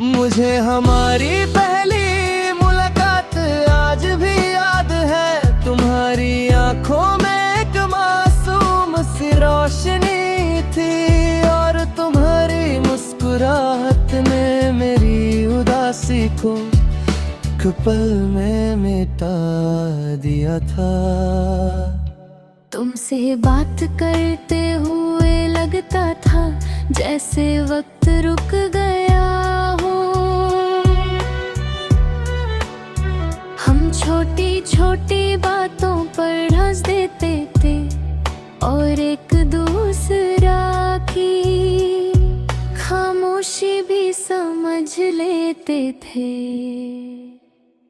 मुझे हमारी पहली मुलाकात आज भी याद है। तुम्हारी आंखों में एक मासूम सी रोशनी थी और तुम्हारी मुस्कुराहट ने मेरी उदासी को एक पल में मिटा दिया था। तुमसे बात करते हुए लगता था जैसे वक्त रुक गया हो। हम छोटी छोटी बातों पर हंस देते थे और एक दूसरा की खामोशी भी समझ लेते थे।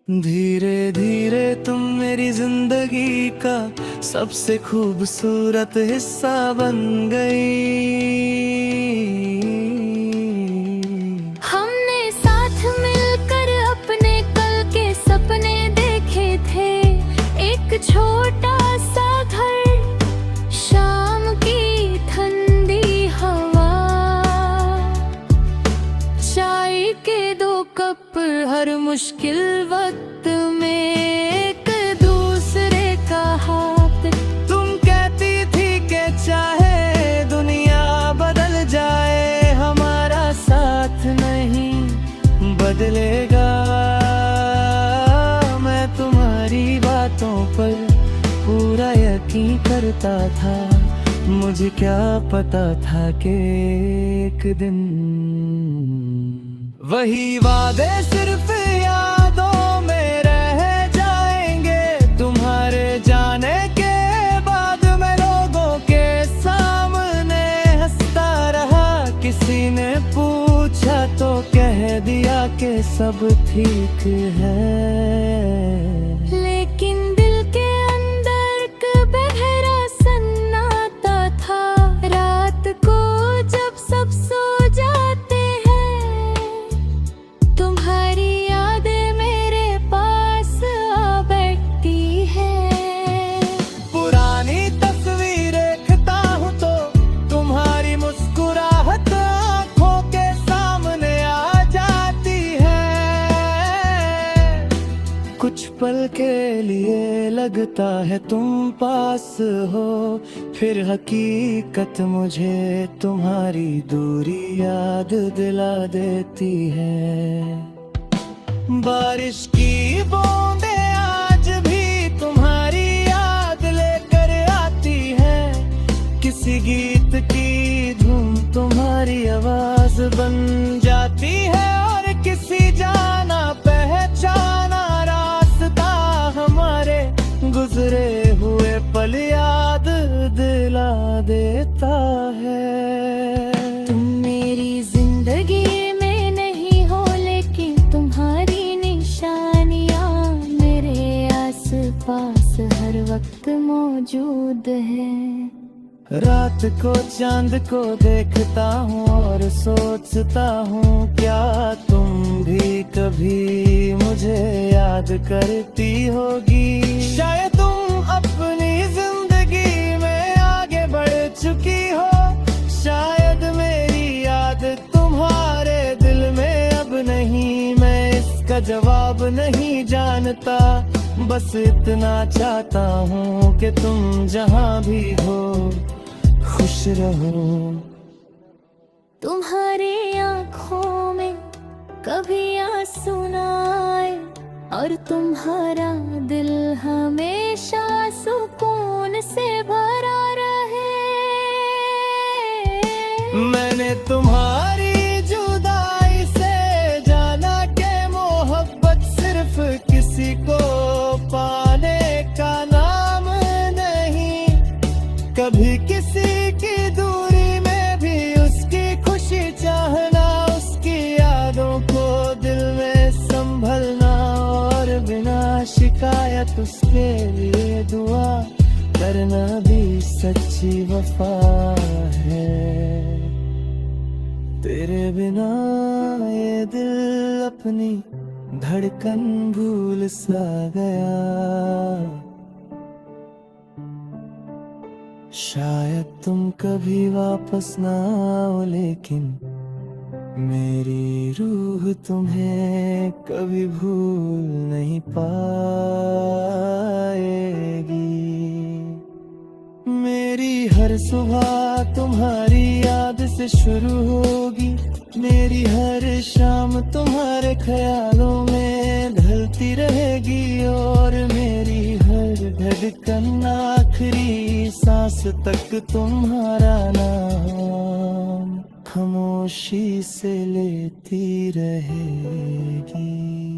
धीरे धीरे तुम मेरी जिंदगी का सबसे खूबसूरत हिस्सा बन गई। हमने साथ मिलकर अपने कल के सपने देखे थे। एक छोटा सा घर, शाम की ठंडी हवा, चाय के 2 कप, हर मुश्किल वक्त में एक दूसरे का हाथ। तुम कहती थी कि चाहे दुनिया बदल जाए हमारा साथ नहीं बदलेगा। मैं तुम्हारी बातों पर पूरा यकीन करता था। मुझे क्या पता था कि एक दिन वही वादे सिर्फ यादों में रह जाएंगे। तुम्हारे जाने के बाद मैं लोगों के सामने हंसता रहा। किसी ने पूछा तो कह दिया कि सब ठीक है। लेकिन दिल के अंदर एक गहरा सन्नाटा था। रात को जब सब सो जाते हैं, तुम्हारी यादें मेरे पास आ बैठती है। पुरानी तस्वीरें देखता हूँ तो तुम्हारी मुस्कुराहट आँखों के सामने आ जाती है। कुछ पल के लिए लगता है तुम पास हो, फिर हकीकत मुझे तुम्हारी दूरी याद दिला देती है। बारिश की बूंदें आज भी तुम्हारी याद लेकर आती है। किसी गीत की धुन तुम्हारी आवाज बन जाती है और किसी जाना पहचाना रास्ता हमारे गुजरे हुए पल याद दिला देता है। तुम मेरी जिंदगी में नहीं हो, लेकिन तुम्हारी निशानियां मेरे आसपास हर वक्त मौजूद है। रात को चांद को देखता हूँ और सोचता हूँ क्या तुम भी कभी मुझे याद करती होगी। शायद तुम अपनी जिंदगी में आगे बढ़ चुकी हो, शायद मेरी याद तुम्हारे दिल में अब नहीं। मैं इसका जवाब नहीं जानता, बस इतना चाहता हूँ कि तुम जहाँ भी हो खुश रहो। तुम्हारी आँखों में कभी आंसू ना आए और तुम्हारा दिल हमेशा सुकून से भरा रहे। मैंने तुम्हारी जुदाई से जाना कि मोहब्बत सिर्फ किसी को पाने का नाम नहीं। कभी किसी की दूरी में भी उसकी खुशी चाहना, उसकी यादों को दिल में संभलना और बिना शिकायत उसके लिए दुआ करना भी सच्ची वफा है। तेरे बिना ये दिल अपनी धड़कन भूल सा गया। शायद तुम कभी वापस ना आओ, लेकिन मेरी रूह तुम्हें कभी भूल नहीं पाएगी। मेरी हर सुबह तुम्हारी याद से शुरू होगी, मेरी हर शाम तुम्हारे ख्यालों में ढलती रहेगी, और मेरी हर धड़कन आखिरी सांस तक तुम्हारा नाम खामोशी से लेती रहेगी।